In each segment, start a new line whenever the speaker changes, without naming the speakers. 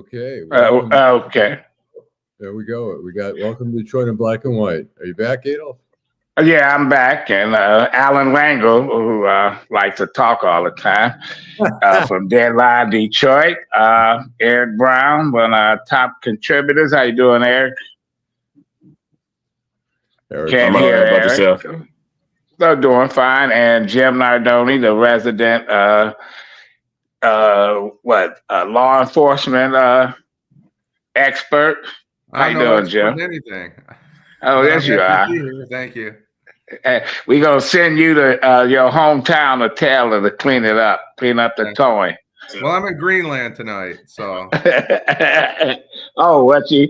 Okay.
Okay.
There we go. We got Welcome to Detroit in Black and White. Are you back, Adolph?
Yeah, I'm back, and Allan Lengel, who likes to talk all the time, from Deadline Detroit. Eric Brown, one of our top contributors. How you doing, Eric? Can't hear Eric. They're doing fine. And Jim Nardone, the resident law enforcement expert. How you doing, Jim?
Anything.
Oh, yes, you are.
Thank you.
We're going to send you to your hometown of Taylor to clean up the towing.
Well, I'm in Greenland tonight, so.
Oh, what you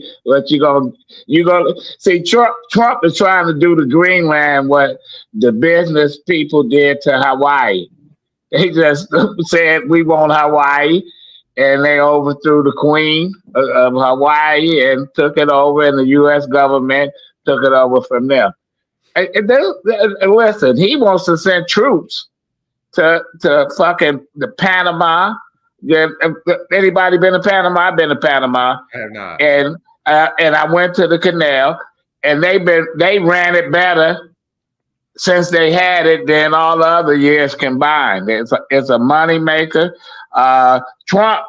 gonna see? Trump is trying to do to Greenland what the business people did to Hawaii. They just said we want Hawaii, and they overthrew the Queen of Hawaii and took it over, and the U.S. government took it over from them. And listen, he wants to send troops to fucking the Panama. Anybody been to Panama? I've been to Panama.
I have not.
And I went to the canal, and they ran it better since they had it than all the other years combined. It's a money maker. Trump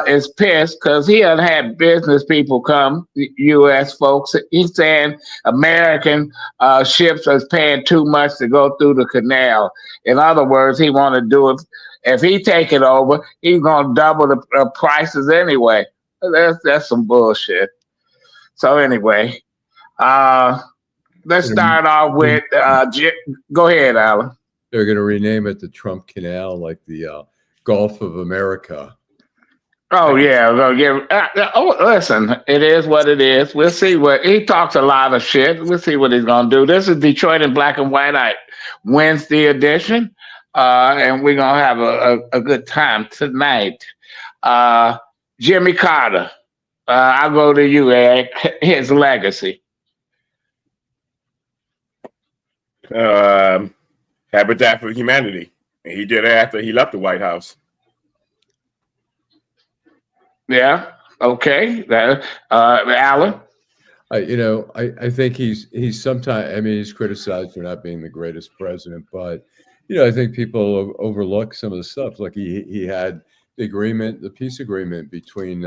is pissed because he hasn't had business people come, U.S. folks. He's saying American ships are paying too much to go through the canal. In other words, he want to do it. If he take it over, he's going to double the prices anyway. That's some bullshit. So anyway, let's start off with, go ahead, Allan.
They're going to rename it the Trump Canal, like the Gulf of America.
Oh yeah, listen, it is what it is. We'll see what he talks a lot of shit. We'll see what he's gonna do. This is Detroit in Black and White Wednesday edition, and we're gonna have a good time tonight. Jimmy Carter, I'll go to you, Eric. His legacy.
Habitat for Humanity. He did it after he left the White House.
Yeah. Okay. Allan.
I think he's sometimes. I mean, he's criticized for not being the greatest president, but I think people overlook some of the stuff. Like he had the peace agreement between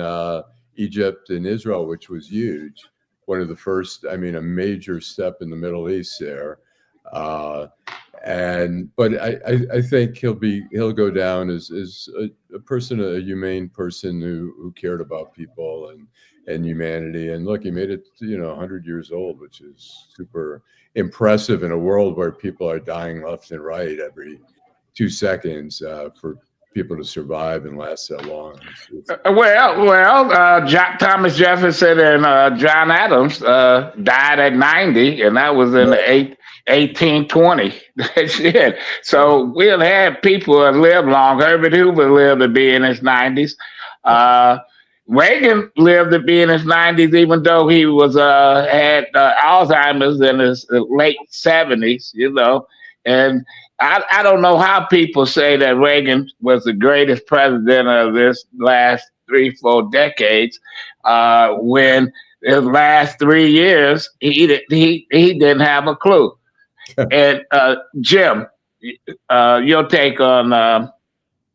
Egypt and Israel, which was huge. One of the first. I mean, a major step in the Middle East there. But I think he'll go down as a person, a humane person who cared about people and humanity. And look, he made it 100 years old, which is super impressive in a world where people are dying left and right every 2 seconds. For people to survive and last that long.
Thomas Jefferson and John Adams died at 90, and that was in the 1820. Shit. So we'll have people that live long. Herbert Hoover lived to be in his 90s. Reagan lived to be in his 90s, even though he was had Alzheimer's in his late 70s. And I don't know how people say that Reagan was the greatest president of this last 3-4 decades, when his last 3 years he didn't have a clue. And Jim, your take on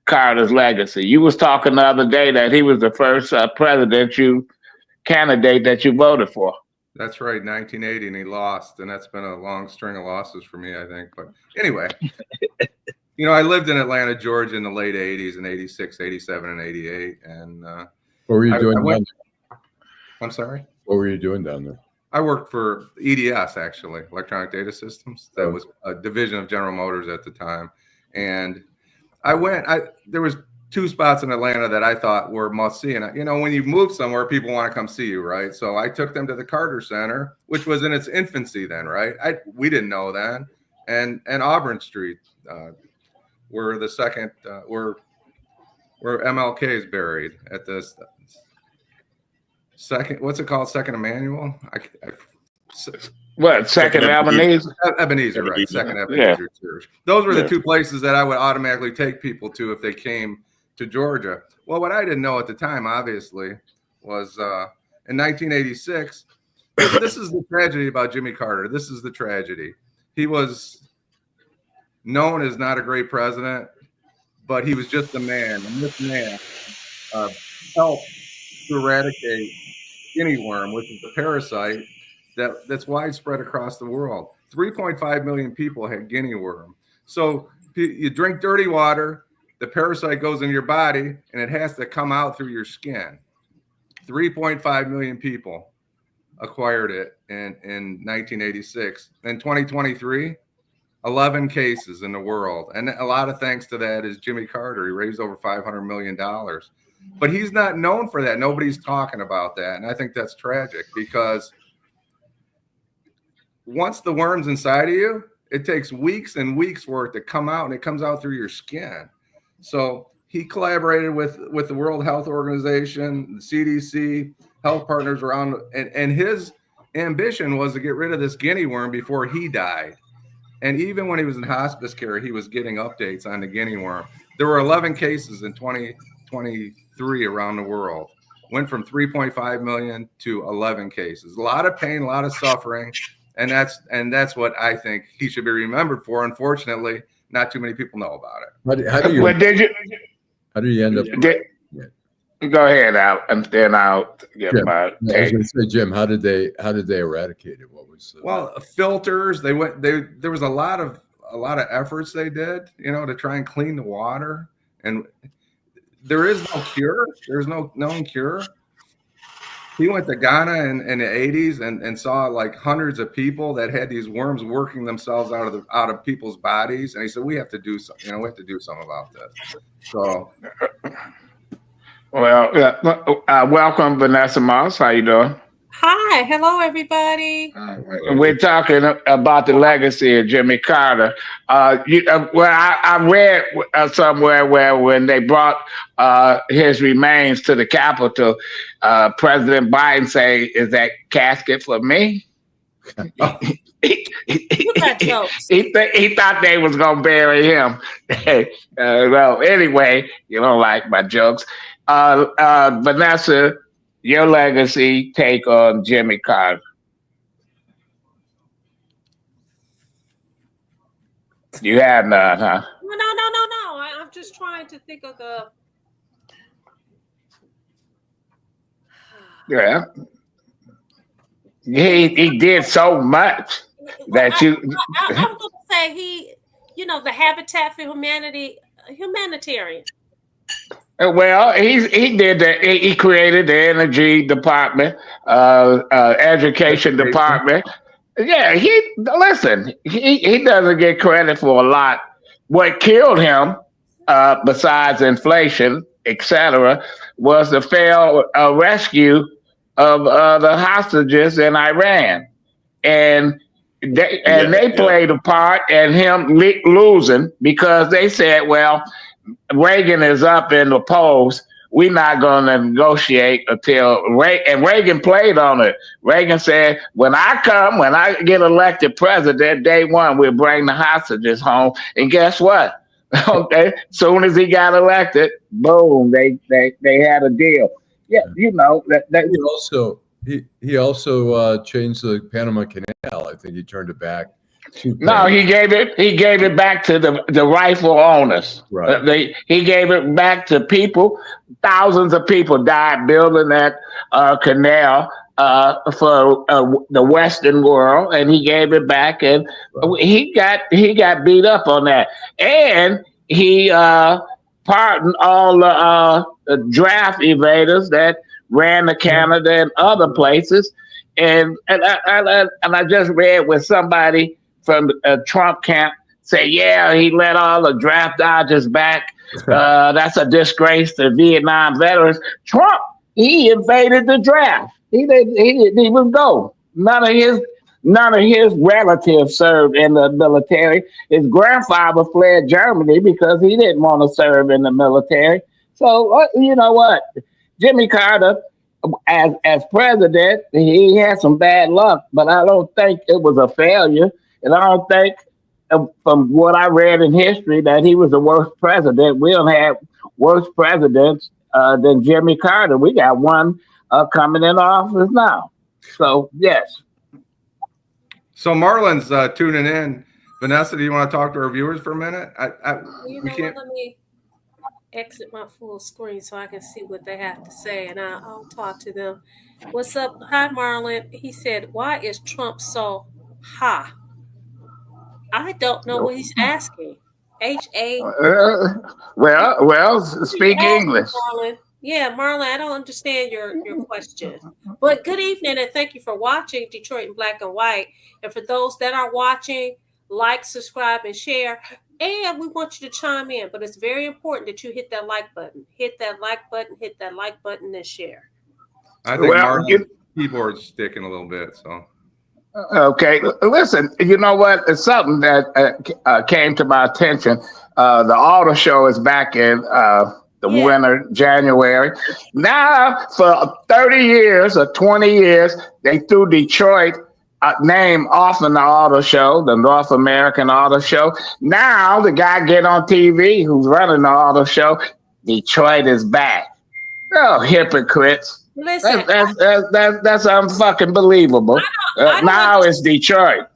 Carter's legacy. You was talking the other day that he was the first candidate that you voted for.
That's right, 1980, and he lost, and that's been a long string of losses for me, I think. But anyway, I lived in Atlanta, Georgia in the late 80s, in 86, 87, and 88. And
what were you doing down there?
I'm sorry?
What were you doing down there?
I worked for EDS, actually, Electronic Data Systems. That was a division of General Motors at the time. And there was 2 spots in Atlanta that I thought were must see. And when you move somewhere, people want to come see you, right? So I took them to the Carter Center, which was in its infancy then, right? We didn't know then. And Auburn Street, where the second, where MLK is buried at this second. What's it called? Second Emmanuel.
Second Ebenezer?
Ebenezer, right? Second Ebenezer Church. Those were the 2 places that I would automatically take people to if they came to Georgia. Well, what I didn't know at the time, obviously, was in 1986. This is the tragedy about Jimmy Carter. This is the tragedy. He was known as not a great president, but he was just a man. And this man helped to eradicate guinea worm, which is a parasite that's widespread across the world. 3.5 million people had guinea worm. So you drink dirty water, the parasite goes into your body, and it has to come out through your skin. 3.5 million people acquired it in 1986. In 2023, 11 cases in the world. And a lot of thanks to that is Jimmy Carter. He raised over $500 million. But he's not known for that. Nobody's talking about that. And I think that's tragic, because once the worm's inside of you, it takes weeks and weeks for it to come out, and it comes out through your skin. So he collaborated with the World Health Organization, the CDC, health partners around, and his ambition was to get rid of this guinea worm before he died. And even when he was in hospice care, he was getting updates on the guinea worm. There were 11 cases in 2023 around the world. Went from 3.5 million to 11 cases. A lot of pain, a lot of suffering, and that's what I think he should be remembered for. Unfortunately, not too many people know about it.
How do you end up?
Go ahead, Al, and then I'll give
Jim,
my
I was going to say, Jim, how did they eradicate it? What was
well, filters? There was a lot of efforts they did, to try and clean the water, and there is no cure. There's no known cure. He went to Ghana in the 80s and saw like hundreds of people that had these worms working themselves out of people's bodies, and he said, we have to do something. We have to do something about this. So.
Well, welcome, Vanessa Moss. How you doing?
Hi, hello, everybody.
We're talking about the legacy of Jimmy Carter. I read somewhere where when they brought his remains to the Capitol, President Biden say, "Is that casket for me?"
You got jokes.
He thought they was gonna bury him. Well, anyway, you don't like my jokes. Vanessa, your legacy take on Jimmy Carter. You have none, huh?
No. I'm just trying to think of the.
Yeah. He did so much that
I'm going to say the Habitat for Humanity, humanitarian.
Well, he did that. He created the energy department, education department. Yeah, he doesn't get credit for a lot. What killed him, besides inflation, etc., was the failed rescue of the hostages in Iran, and they played a part in him losing, because they said, well, Reagan is up in the polls. We're not going to negotiate until Reagan played on it. Reagan said, when I get elected president, day one, we'll bring the hostages home. And guess what? Okay, soon as he got elected, boom, they had a deal. Yeah,
He also changed the Panama Canal. I think he turned it back.
No, he gave it back to the rightful owners.
Right.
He gave it back to people. Thousands of people died building that canal for the Western world, and he gave it back. And he got beat up on that, and he pardoned all the draft evaders that ran to Canada and other places. And I just read with somebody from Trump camp say, yeah, he let all the draft dodgers back. That's a disgrace to Vietnam veterans. Trump, he invaded the draft. He didn't even go. None of his relatives served in the military. His grandfather fled Germany because he didn't want to serve in the military. So you know what? Jimmy Carter, as president, he had some bad luck, but I don't think it was a failure. And I don't think, from what I read in history, that he was the worst president. We don't have worse presidents than Jimmy Carter. We got one coming in office now. So yes.
So Marlon's tuning in. Vanessa, do you want to talk to our viewers for a minute?
You know what? Let me exit my full screen so I can see what they have to say, and I'll talk to them. What's up? Hi, Marlon. He said, "Why is Trump so high?" I don't know what he's asking. H-A.
Well, speak English.
Marlon. Yeah, Marlon, I don't understand your question. But good evening, and thank you for watching Detroit in Black and White. And for those that are watching, like, subscribe, and share. And we want you to chime in. But it's very important that you hit that like button. Hit that like button, hit that like button, and share.
I think Marlon's keyboard's sticking a little bit, so.
Okay, listen, you know what? It's something that came to my attention. The auto show is back in the winter, January. Now, for 30 years or 20 years, they threw Detroit name off in the auto show, the North American Auto Show. Now, the guy get on TV who's running the auto show, Detroit is back. Oh, hypocrites.
Listen,
that's unfucking believable. Now it's Detroit.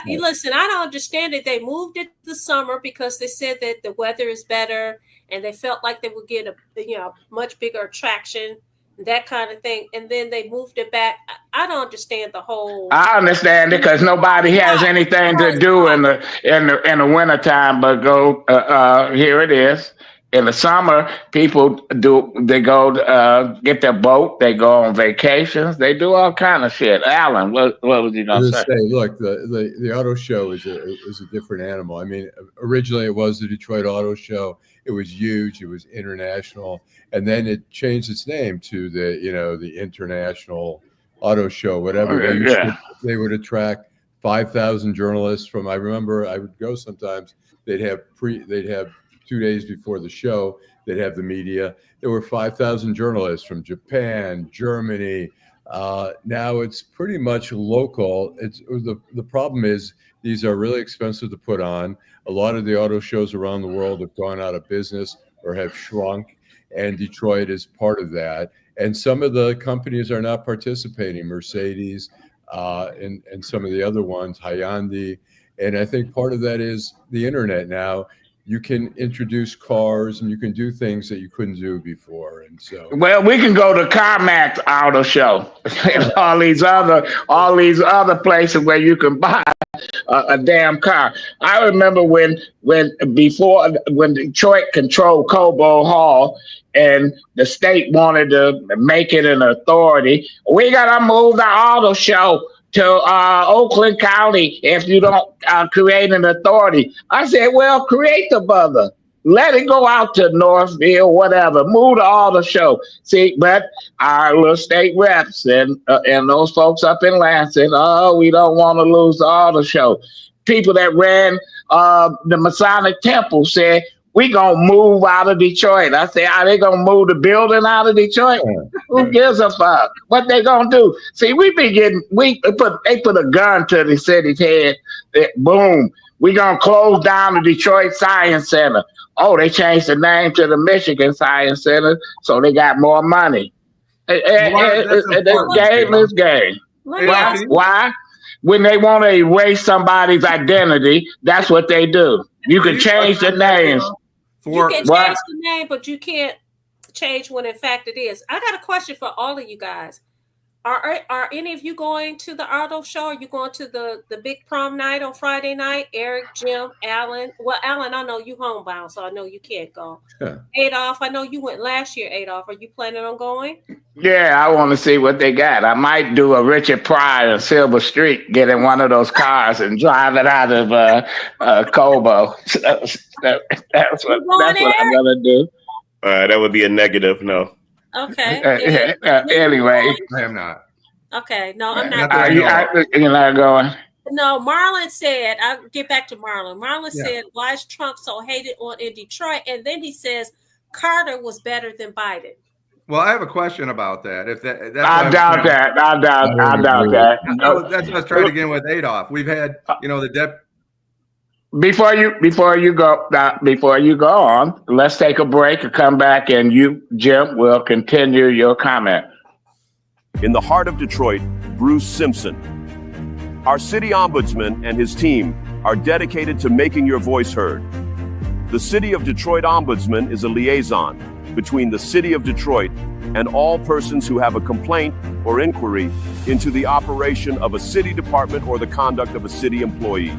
Listen, I don't understand it. They moved it to the summer because they said that the weather is better, and they felt like they would get a much bigger attraction, that kind of thing. And then they moved it back. I don't understand the whole.
I understand it because nobody has anything to do in the wintertime but go. Here it is. In the summer, people they go get their boat, they go on vacations, they do all kind of shit. Alan, what was you gonna say?
Look, the auto show is a different animal. I mean, originally it was the Detroit Auto Show. It was huge, it was international, and then it changed its name to the International Auto Show, whatever. They would attract 5,000 journalists from. I remember I would go sometimes. They'd have 2 days before the show, they'd have the media. There were 5,000 journalists from Japan, Germany. Now it's pretty much local. The problem is these are really expensive to put on. A lot of the auto shows around the world have gone out of business or have shrunk, and Detroit is part of that. And some of the companies are not participating, Mercedes and some of the other ones, Hyundai. And I think part of that is the internet now. You can introduce cars and you can do things that you couldn't do before. And so,
well, we can go to CarMax Auto Show and all these other places where you can buy a damn car. I remember when Detroit controlled Cobo Hall and the state wanted to make it an authority. We gotta move the auto show to Oakland County if you don't create an authority. I said, well, create the mother. Let it go out to Northville, whatever. Move the auto show. See, but our little state reps and those folks up in Lansing, we don't want to lose the auto show. People that ran the Masonic Temple said, we gonna move out of Detroit. I said, are they gonna move the building out of Detroit? Who gives a fuck? What they gonna do? See, they put a gun to the city's head. Boom, we gonna close down the Detroit Science Center. Oh, they changed the name to the Michigan Science Center, so they got more money. The game is game. Why? When they want to erase somebody's identity, that's what they do. You can change the names.
You can change the name, but you can't change what in fact it is. I got a question for all of you guys. Are any of you going to the auto show? Are you going to the big prom night on Friday night? Eric, Jim, Allan. Well, Allan, I know you homebound, so I know you can't go. Yeah. Adolph, I know you went last year, Adolph. Are you planning on going?
Yeah, I want to see what they got. I might do a Richard Pryor and Silver Street, get in one of those cars and drive it out of Cobo. That's what I'm gonna do.
That would be a negative, no.
Okay.
Anyway,
I'm not.
Okay, no, I'm not.
You're not going.
No, Marlon said. I'll get back to Marlon. Marlon said, "Why is Trump so hated in Detroit?" And then he says Carter was better than Biden.
Well, I have a question about that.
I doubt that. I doubt that.
That's what I was trying to get with Adolph. We've had,
Before you go on, let's take a break and come back, and you, Jim, will continue your comment.
In the heart of Detroit, Bruce Simpson. Our city ombudsman and his team are dedicated to making your voice heard. The City of Detroit Ombudsman is a liaison between the City of Detroit and all persons who have a complaint or inquiry into the operation of a city department or the conduct of a city employee.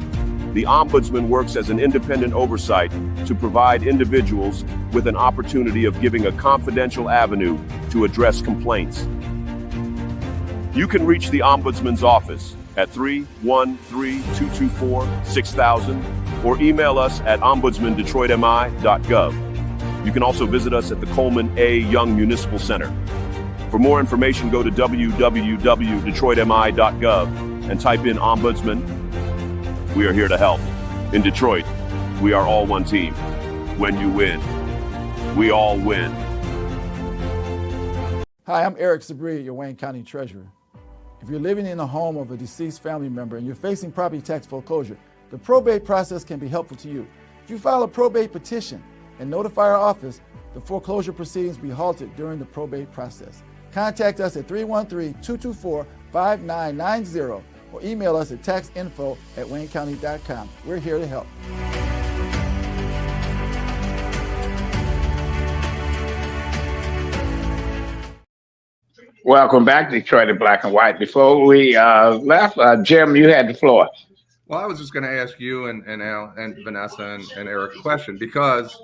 The Ombudsman works as an independent oversight to provide individuals with an opportunity of giving a confidential avenue to address complaints. You can reach the Ombudsman's office at 313-224-6000 or email us at ombudsmandetroitmi.gov. You can also visit us at the Coleman A. Young Municipal Center. For more information, go to www.detroitmi.gov and type in Ombudsman. We are here to help. In Detroit, we are all one team. When you win, we all win.
Hi, I'm Eric Sabri, your Wayne County Treasurer. If you're living in a home of a deceased family member and you're facing property tax foreclosure, the probate process can be helpful to you. If you file a probate petition and notify our office, the foreclosure proceedings will be halted during the probate process. Contact us at 313-224-5990 or email us at taxinfo@waynecounty.com. We're here to help.
Welcome back, Detroit in Black and White. Before we left, Jim, you had the floor.
Well, I was just going to ask you and Al and Vanessa and Eric a question because,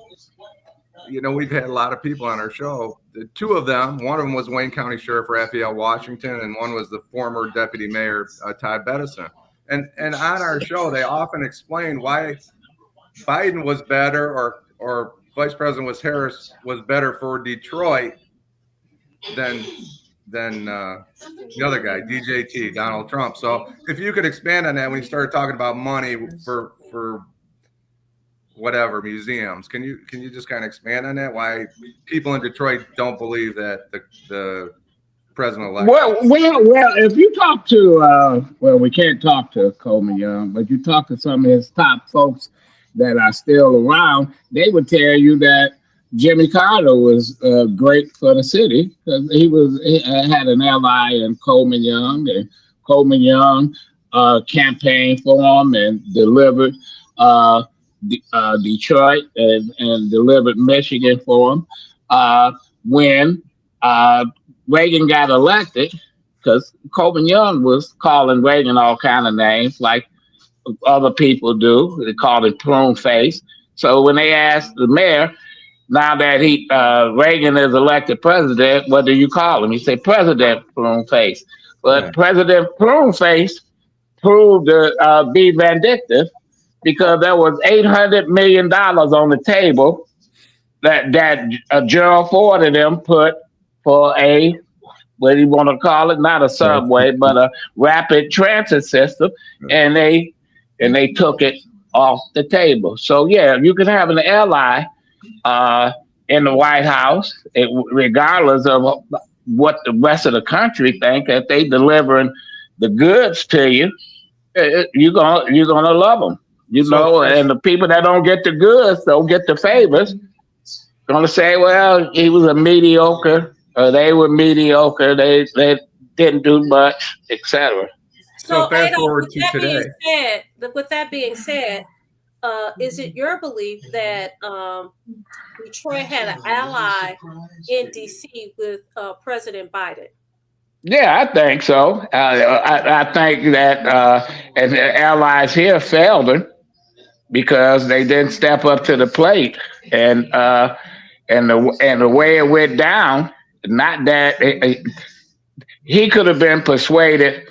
you know, we've had a lot of people on our show. The two of them, one of them was Wayne County Sheriff Raphael Washington, and one was the former Deputy Mayor Todd Bettison. And on our show, they often explain why Biden was better or Vice President Harris was better for Detroit than the other guy, DJT, Donald Trump. So if you could expand on that when you started talking about money for whatever museums, can you just kind of expand on that? Why people in Detroit don't believe that the president-elect?
Well, if you talk to we can't talk to Coleman Young, but you talk to some of his top folks that are still around, they would tell you that Jimmy Carter was great for the city because he had an ally in Coleman Young, and Coleman Young campaigned for him and delivered Detroit and delivered Michigan for him. When Reagan got elected, because Coleman Young was calling Reagan all kind of names like other people do. They called him prune face. So when they asked the mayor, now that Reagan is elected president, what do you call him? He said President Pruneface. But yeah. President Pruneface proved to be vindictive because there was $800 million on the table that Gerald Ford and them put for a, what do you want to call it? Not a subway, but a rapid transit system, and they took it off the table. So yeah, you can have an ally in the White House, regardless of what the rest of the country think. If they delivering the goods to you, you're gonna love them, and the people that don't get the goods, don't get the favors, gonna say, well, he was a mediocre, or they were mediocre, they didn't do much, etc.
So fast forward to today.
With that being said, is it your belief that Detroit had an ally in DC with President Biden?
Yeah, I think so. I think that and the allies here failed him because they didn't step up to the plate, and the way it went down. Not that he could have been persuaded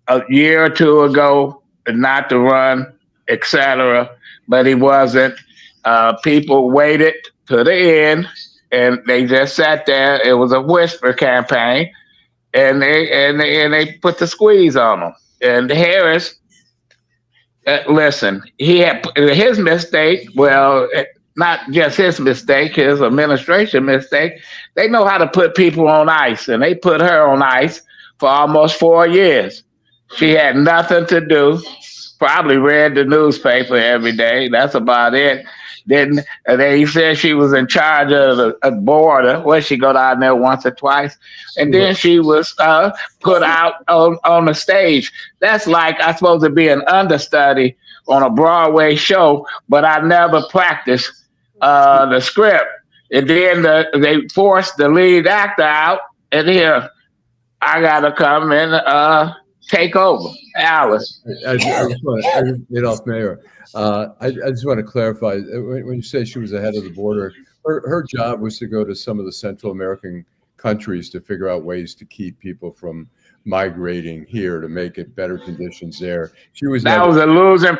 a year or two ago not to run, etc., but he wasn't. People waited to the end, and they just sat there. It was a whisper campaign, and they put the squeeze on him. And Harris, listen, he had his mistake. Well, not just his mistake, his administration mistake. They know how to put people on ice, and they put her on ice for almost 4 years. She had nothing to do Probably read the newspaper every day. That's about it. Then he said she was in charge of the border. Well, she go down there once or twice, and then she was put out on the stage. That's like I'm supposed to be an understudy on a Broadway show, but I never practiced the script. And then they forced the lead actor out, and here I gotta come and take over. Alice.
Adolph Mayor. I just want to clarify, when you say she was ahead of the border, her job was to go to some of the Central American countries to figure out ways to keep people from migrating here, to make it better conditions there. That was a losing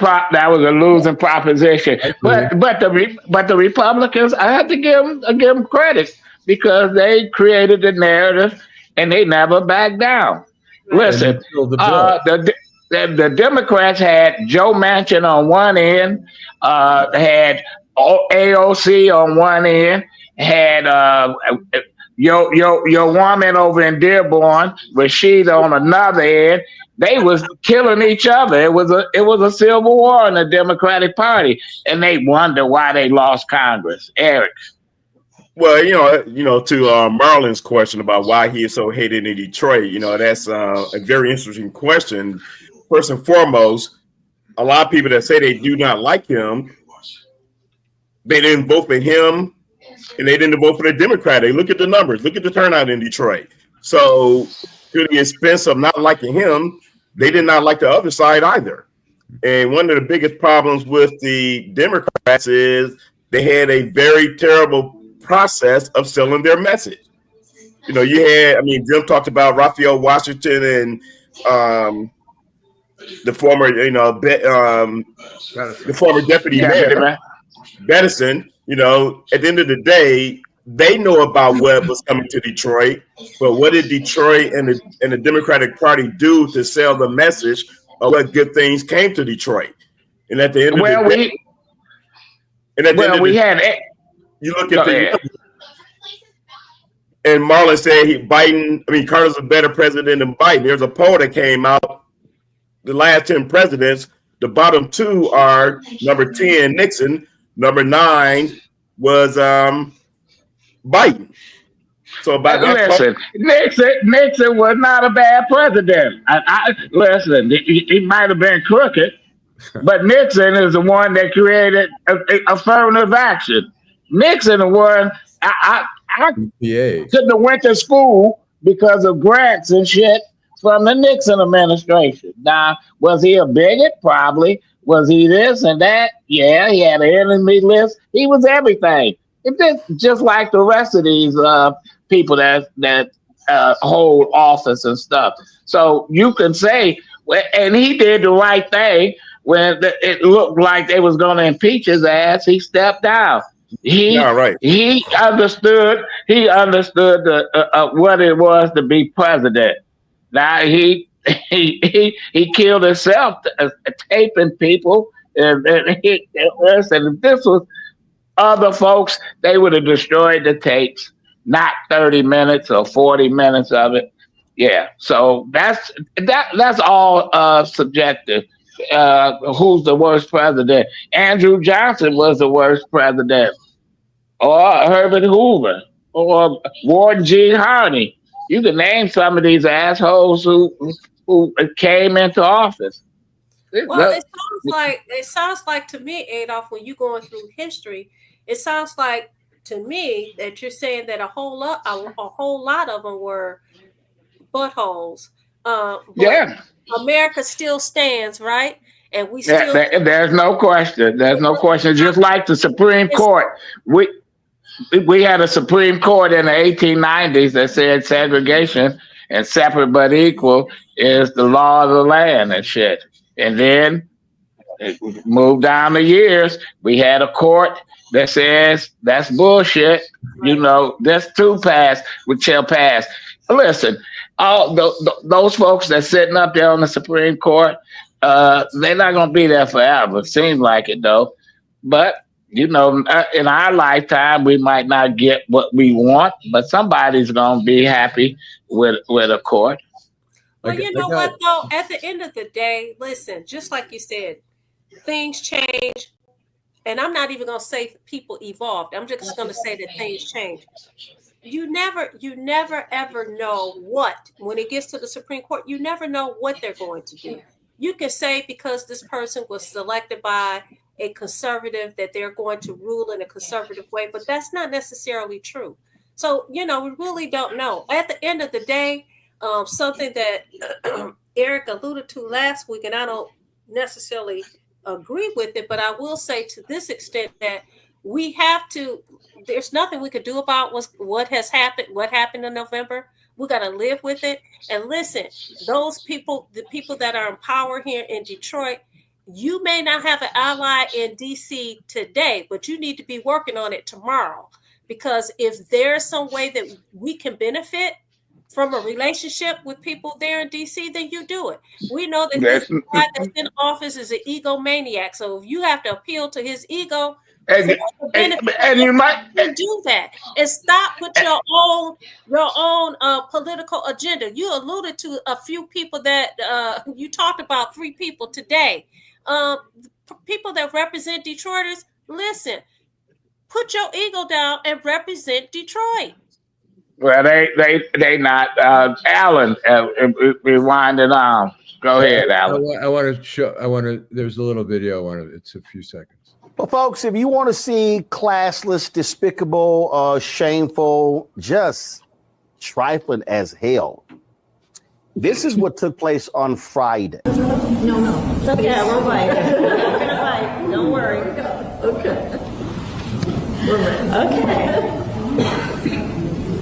proposition. But the Republicans, I have to give them credit, because they created the narrative and they never backed down. Listen, the Democrats had Joe Manchin on one end, had AOC on one end, had your woman over in Dearborn, Rashid, on another end. They was killing each other. It was a civil war in the Democratic Party, and they wonder why they lost Congress. Eric.
Well, to Marlon's question about why he is so hated in Detroit, that's a very interesting question. First and foremost, a lot of people that say they do not like him, they didn't vote for him, and they didn't vote for the Democrat. They look at the numbers, look at the turnout in Detroit. So, to the expense of not liking him, they did not like the other side either. And one of the biggest problems with the Democrats is they had a very terrible process of selling their message. Jim talked about Raphael Washington and the former deputy mayor Bettison. At the end of the day, they know about what was coming to Detroit, but what did Detroit and the Democratic Party do to sell the message of what good things came to Detroit? And at the end of the day, you look at and Marlon said Carter's a better president than Biden. There's a poll that came out. The last 10 presidents, the bottom two are number 10, Nixon. Number 9 was Biden. So
Nixon was not a bad president. Listen, he might have been crooked, but Nixon is the one that created affirmative action. Nixon, the one I couldn't have went to school because of grants and shit from the Nixon administration. Now, was he a bigot? Probably. Was he this and that? Yeah, he had an enemy list. He was everything. It's just like the rest of these people that hold office and stuff. So you can say, and he did the right thing when it looked like they was going to impeach his ass. He stepped down. He understood what it was to be president. Now he killed himself taping people, and listen, if this was other folks, they would have destroyed the tapes, not 30 minutes or 40 minutes of it. Yeah, so that's all subjective. Who's the worst president? Andrew Johnson was the worst president, or Herbert Hoover, or Warren G. Harding. You can name some of these assholes who came into office.
Well, it sounds like to me, Adolph, when you're going through history, it sounds like to me that you're saying that a whole lot of them were buttholes.
Yeah.
America still stands, right? And we still.
There's no question. There's no question. Just like the Supreme Court, we had a Supreme Court in the 1890s that said segregation and separate but equal is the law of the land and shit. And then it moved down the years. We had a court that says that's bullshit. This too passed, which shall pass. Listen, all those folks that's sitting up there on the Supreme Court, they're not going to be there forever. Seems like it, though. But, in our lifetime, we might not get what we want, but somebody's going to be happy with a court.
Well, you know what, though? At the end of the day, listen, just like you said, things change. And I'm not even going to say people evolved. I'm just going to say that things change. You never ever know when it gets to the Supreme Court, you never know what they're going to do. You can say because this person was selected by a conservative that they're going to rule in a conservative way, but that's not necessarily true. So, we really don't know. At the end of the day, something that Eric alluded to last week, and I don't necessarily agree with it, but I will say to this extent that we have to, there's nothing we could do about what happened in November. We got to live with it. And listen, those people, the people that are in power here in Detroit, you may not have an ally in DC today, but you need to be working on it tomorrow. Because if there's some way that we can benefit from a relationship with people there in DC, then you do it. We know that this guy that's in office is an egomaniac. So if you have to appeal to his ego,
and you might
do that and stop with your own political agenda. You alluded to a few people that you talked about 3 people today. People that represent Detroiters, listen, put your ego down and represent Detroit.
Well, they not. Allan, rewind it on. Go ahead, Allan.
There's a little video. It's a few seconds.
Well, folks, if you want to see classless, despicable, shameful, just trifling as hell, this is what took place on Friday.
No. It's okay. I won't bite. Don't worry. Okay. Okay.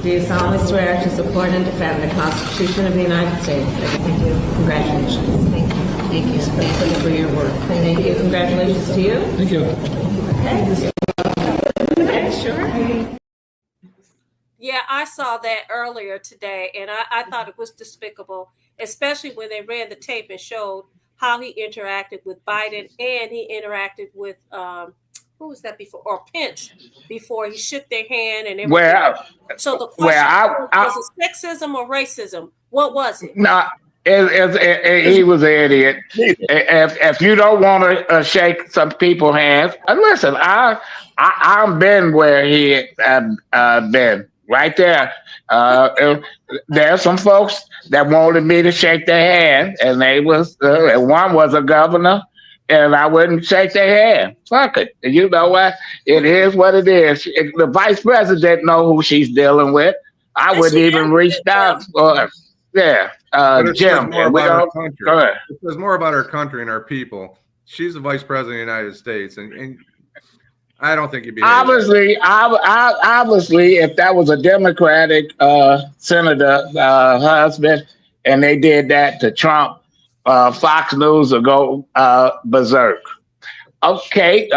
Do you solemnly swear to support and defend the Constitution of the United States? Thank you. Congratulations. Thank you. Thank you. Thank you for your work. Thank you. Congratulations to you. Thank you. Okay, sure.
Yeah, I saw that earlier today, and I thought it was despicable, especially when they ran the tape and showed how he interacted with Biden and he interacted with who was that before? Or Pence before he shook their hand and everything.
Well,
so the question was it sexism or racism? What was it?
No, he was an idiot. If you don't want to shake some people's hands, listen, I've been where he been. Right there. There's some folks that wanted me to shake their hand, and they was one was a governor, and I wouldn't shake their hand. Fuck it. You know what? It is what it is. If the vice president know who she's dealing with, I wouldn't even reach out for her. Yeah. Jim,
go ahead. It says more about our country and our people. She's the vice president of the United States, and I don't think you'd be
obviously, if that was a Democratic senator husband and they did that to Trump, Fox News will go berserk. Okay,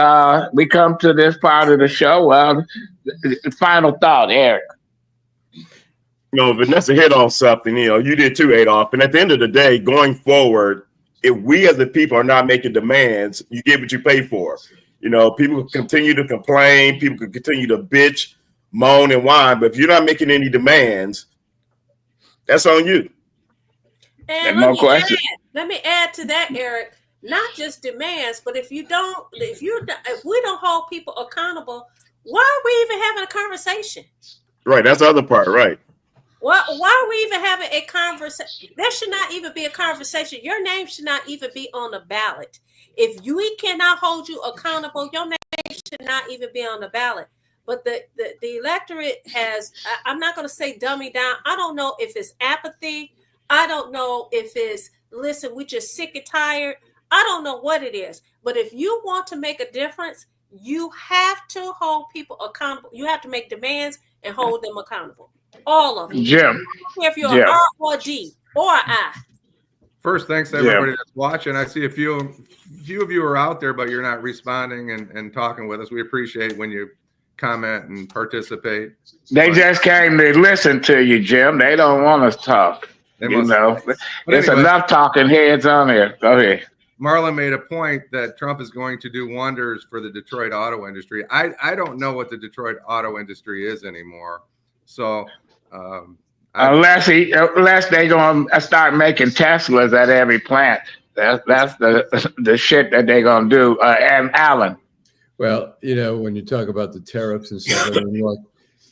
we come to this part of the show. Final thought, Eric.
Vanessa hit on something. You did too, Adolph. And at the end of the day, going forward, if we as the people are not making demands, you get what you pay for. People continue to complain. People can continue to bitch, moan, and whine. But if you're not making any demands, that's on you.
And let me add to that, Eric. Not just demands, but if we don't hold people accountable, why are we even having a conversation? Right.
That's the other part. Right.
Why are we even having a conversation? There should not even be a conversation. Your name should not even be on the ballot. If we cannot hold you accountable, your name should not even be on the ballot. But the electorate has, I'm not going to say dummy down. I don't know if it's apathy. I don't know if it's, listen, we just sick and tired. I don't know what it is. But if you want to make a difference, you have to hold people accountable. You have to make demands and hold them accountable. All of them.
Jim.
If you're an R or D or an I.
First, thanks to everybody that's watching. I see a few of you are out there, but you're not responding and talking with us. We appreciate when you comment and participate.
They just came to listen to you, Jim. They don't want us to talk. There's enough talking heads on here. Go ahead.
Marlon made a point that Trump is going to do wonders for the Detroit auto industry. I don't know what the Detroit auto industry is anymore. So
Unless they gonna start making Teslas at every plant. That's the shit that they gonna do. And Allen.
Well, you know, when you talk about the tariffs and stuff, I mean, look,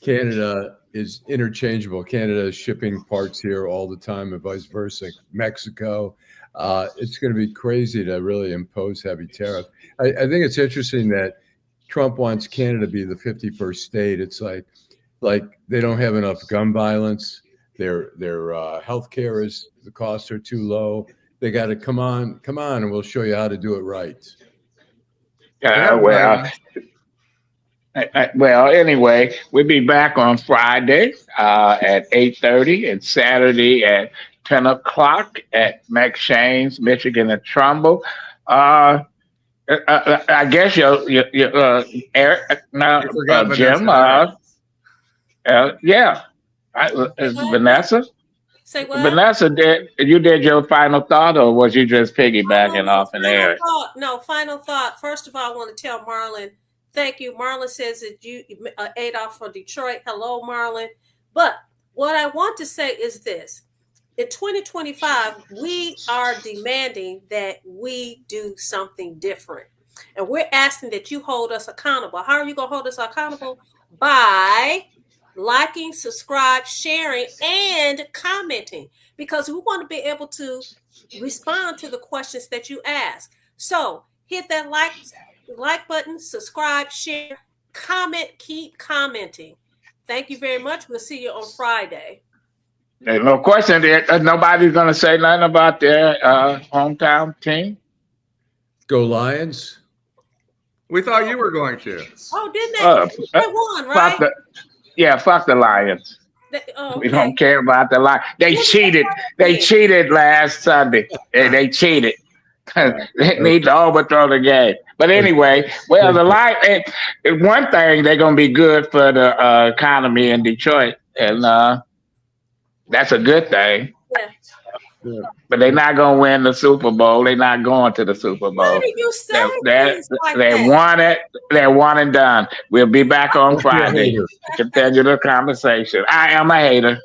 Canada is interchangeable. Canada is shipping parts here all the time and vice versa. Mexico, it's going to be crazy to really impose heavy tariff. I think it's interesting that Trump wants Canada to be the 51st state. It's like they don't have enough gun violence. Their healthcare is, the costs are too low. They got to come on, and we'll show you how to do it right.
Well, anyway, we'll be back on Friday at 8:30 and Saturday at 10 o'clock at McShane's, Michigan and Trumbull. I guess Eric, Jim, yeah. Vanessa?
Say what?
Vanessa, you did your final thought, or was you just piggybacking off an Eric?
No, final thought. First of all, I want to tell Marlon, thank you. Marlon says that you Adolph for Detroit. Hello, Marlon. But what I want to say is this. In 2025, we are demanding that we do something different. And we're asking that you hold us accountable. How are you going to hold us accountable? By liking, subscribe, sharing, and commenting, because we want to be able to respond to the questions that you ask. So hit that like button, subscribe, share, comment, keep commenting. Thank you very much. We'll see you on Friday.
There's no question there. Nobody's going to say nothing about their hometown team.
Go Lions.
We thought you were going to.
Oh, didn't they? They won, right?
Fuck the Lions.
Okay.
We don't care about the Lions. They cheated. They cheated last Sunday. They cheated. They need to overthrow the game. But anyway, well, the Lions, one thing, they're going to be good for the economy in Detroit. And that's a good thing.
Yeah.
But they're not going to win the Super Bowl. They're not going to the Super Bowl.
What did you say?
They won it. They're one and done. We'll be back on Friday to continue the conversation. I am a hater.